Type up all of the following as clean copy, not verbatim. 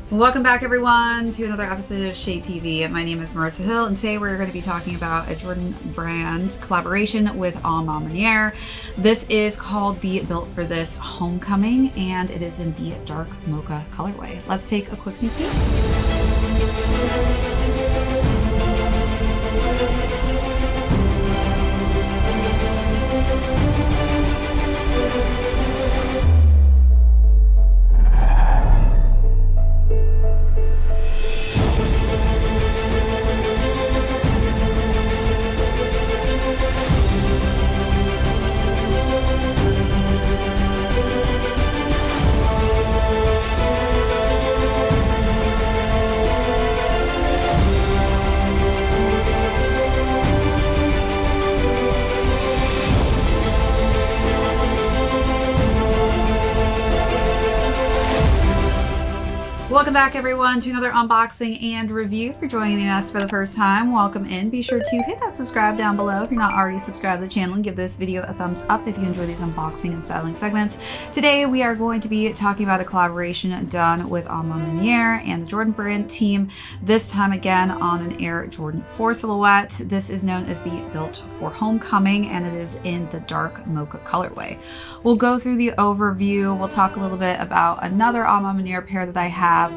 Welcome back everyone to another episode of ShadeTV. My name is Marissa Hill and today we're going to be talking about a Jordan brand collaboration with Maniere. This is called the Built for This Homecoming and it is in the dark mocha colorway. Let's take a quick sneak peek. Welcome back everyone to another unboxing and review. If you're joining us for the first time, welcome in. Be sure to hit that subscribe down below if you're not already subscribed to the channel, and give this video a thumbs up if you enjoy these unboxing and styling segments. Today we are going to be talking about a collaboration done with Maniere and the Jordan brand team, this time again on an Air Jordan 4 silhouette. This is known as the Built for Homecoming and it is in the dark mocha colorway. We'll go through the overview, we'll talk a little bit about another Maniere pair that I have.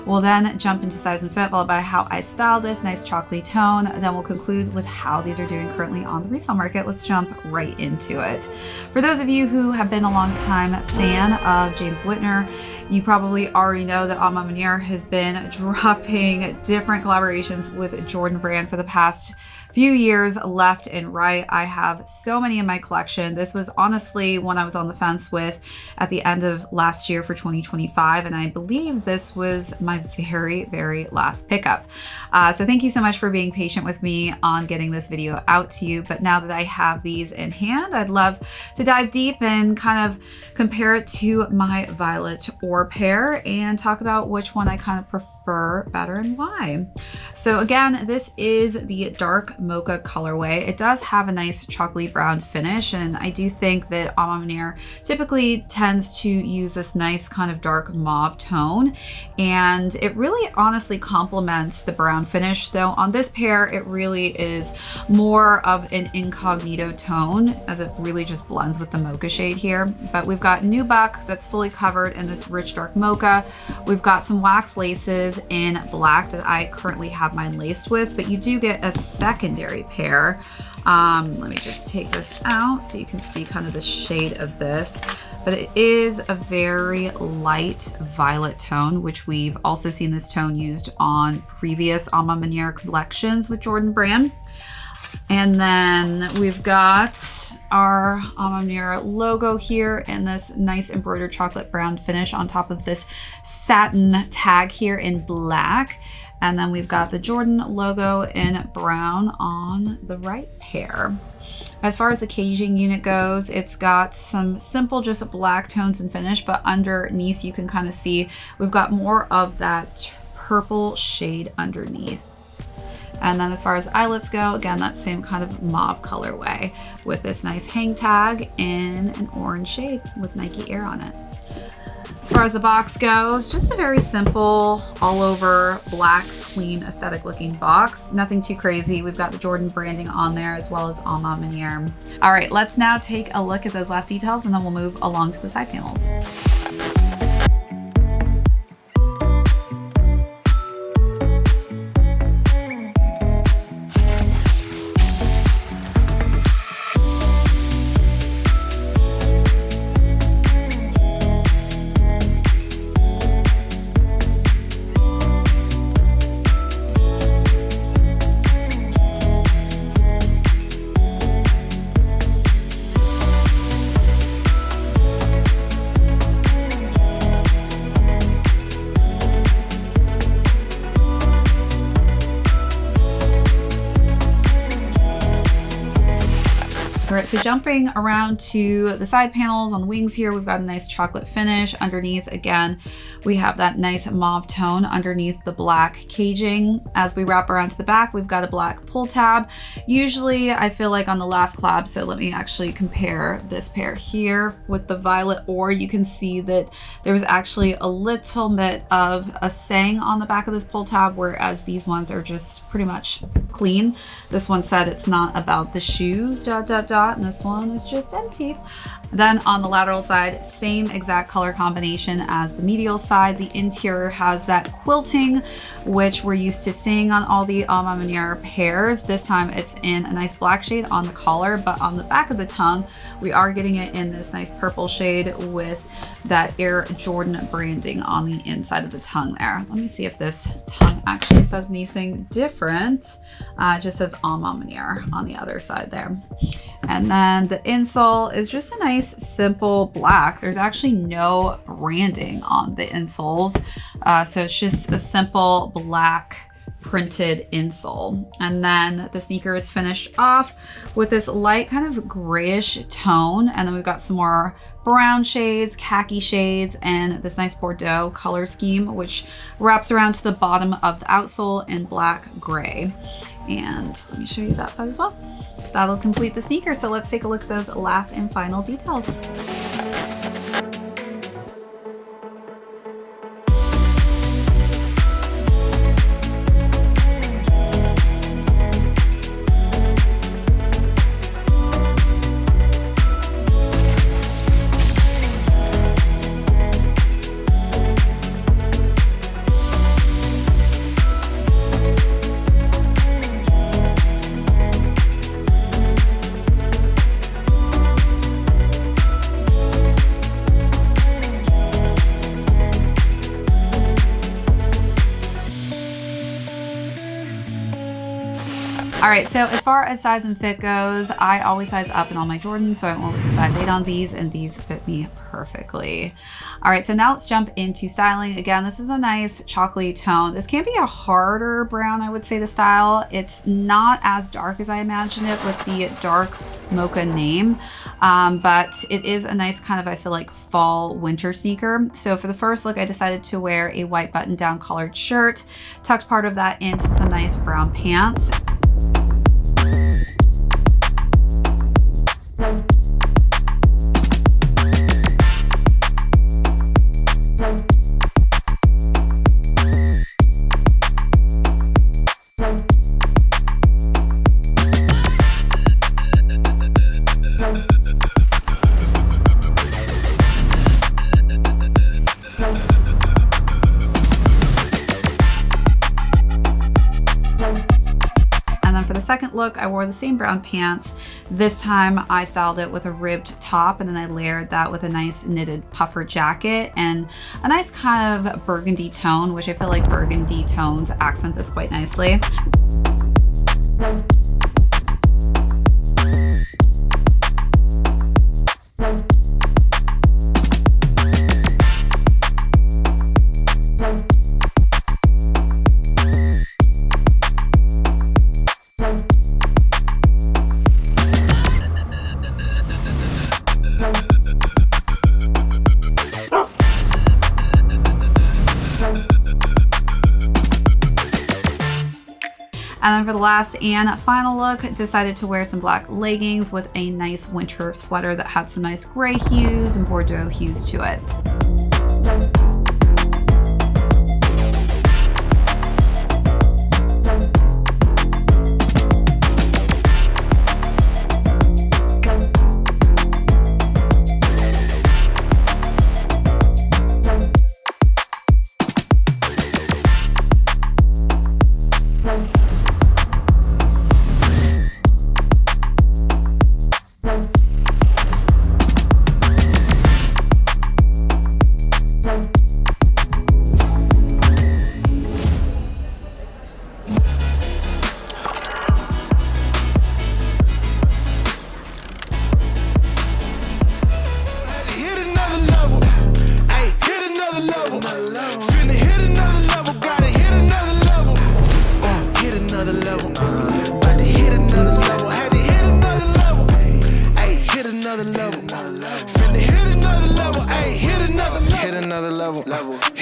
We'll then jump into size and fit, followed by how I style this nice chocolatey tone. Then we'll conclude with how these are doing currently on the resale market. Let's jump right into it. For those of you who have been a long time fan of James Whitner, you probably already know that Maniere has been dropping different collaborations with Jordan brand for the past few years left and right. I have so many in my collection. This was honestly one I was on the fence with at the end of last year for 2025, and I believe this was my very last pickup. So thank you so much for being patient with me on getting this video out to you. But now that I have these in hand, I'd love to dive deep and kind of compare it to my Violet Ore pair and talk about which one I kind of prefer better and why. So again, this is the dark mocha colorway. It does have a nice chocolatey brown finish, and I do think that Maniere typically tends to use this nice kind of dark mauve tone, and it really honestly complements the brown finish, though on this pair it really is more of an incognito tone as it really just blends with the mocha shade here. But we've got nubuck that's fully covered in this rich dark mocha. We've got some wax laces in black that I currently have mine laced with, but you do get a secondary pair. Let me just take this out so you can see kind of the shade of this, but it is a very light violet tone, which we've also seen this tone used on previous Maniere collections with Jordan brand. And then we've got our Maniere logo here in this nice embroidered chocolate brown finish on top of this satin tag here in black. And then we've got the Jordan logo in brown on the right pair. As far as the caging unit goes, it's got some simple just black tones and finish, but underneath you can kind of see we've got more of that purple shade underneath. And then as far as eyelets go, again, that same kind of mauve colorway with this nice hang tag in an orange shade with Nike Air on it. As far as the box goes, just a very simple, all over black, clean, aesthetic looking box. Nothing too crazy. We've got the Jordan branding on there as well as Maniere. All right, let's now take a look at those last details and then we'll move along to the side panels. right, so jumping around to the side panels on the wings here, we've got a nice chocolate finish. Underneath, again, we have that nice mauve tone underneath the black caging. As we wrap around to the back, we've got a black pull tab. Usually I feel like on the last collab, so let me actually compare this pair here with the violet ore, you can see that there was actually a little bit of a saying on the back of this pull tab, whereas these ones are just pretty much clean. This one said it's not about the shoes, ... and this one is just empty. Then on the lateral side, same exact color combination as the medial side. The interior has that quilting, which we're used to seeing on all the Maniere pairs. This time it's in a nice black shade on the collar, but on the back of the tongue, we are getting it in this nice purple shade with that Air Jordan branding on the inside of the tongue there. Let me see if this tongue actually says anything different. It just says Maniere on the other side there. And then the insole is just a nice simple black. There's actually no branding on the insoles. So it's just a simple black printed insole. And then the sneaker is finished off with this light kind of grayish tone. And then we've got some more brown shades, khaki shades, and this nice Bordeaux color scheme, which wraps around to the bottom of the outsole in black gray. And let me show you that side as well. That'll complete the sneaker. So let's take a look at those last and final details. All right, so as far as size and fit goes, I always size up in all my Jordans, so I won't look at size 8 on these, and these fit me perfectly. All right, so now let's jump into styling. Again, this is a nice chocolatey tone. This can be a harder brown, I would say, to style. It's not as dark as I imagined it with the dark Mocha name, but it is a nice kind of, I feel like, fall winter sneaker. So for the first look, I decided to wear a white button-down collared shirt, tucked part of that into some nice brown pants. Second look, I wore the same brown pants. This time I styled it with a ribbed top, and then I layered that with a nice knitted puffer jacket and a nice kind of burgundy tone, which I feel like burgundy tones accent this quite nicely. And then for the last and final look, decided to wear some black leggings with a nice winter sweater that had some nice gray hues and Bordeaux hues to it.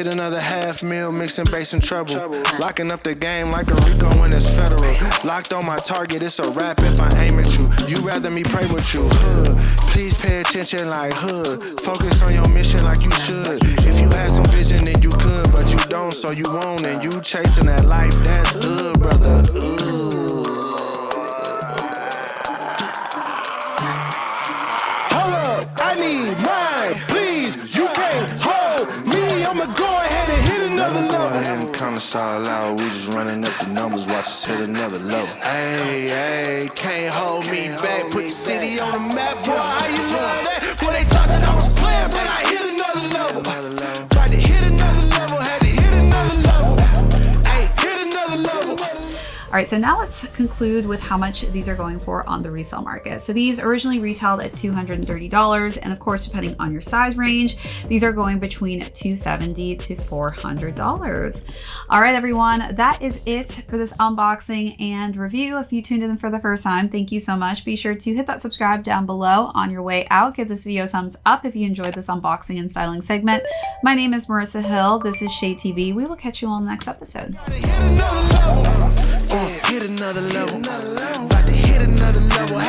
Hit another half meal, mixing bass and treble. Locking up the game like a Rico when it's federal. Locked on my target, it's a rap if I aim at you. You rather me pray with you, hood. Please pay attention like hood. Focus on your mission like you should. If you had some vision, then you could, but you don't, so you won't. And you chasing that life, that's good, brother. Hold up, I need mine, please. You can't hold me. I'ma go ahead and hit another level. Go ahead and count us all out. We just running up the numbers. Watch us hit another level. Hey, hey, can't hold me back. Put the city on the map, boy. How you love that? Boy, they thought that I was playing, but I hit another level. About to hit another level. Had to hit another level. Hey, hit another level. All right, so now let's conclude with how much these are going for on the resale market. So these originally retailed at $230, and of course, depending on your size range, these are going between $270 to $400. All right, everyone, that is it for this unboxing and review. If you tuned in for the first time, thank you so much. Be sure to hit that subscribe down below on your way out. Give this video a thumbs up if you enjoyed this unboxing and styling segment. My name is Marissa Hill. This is ShadeTV. We will catch you on the next episode. Hit another level. About to hit another level.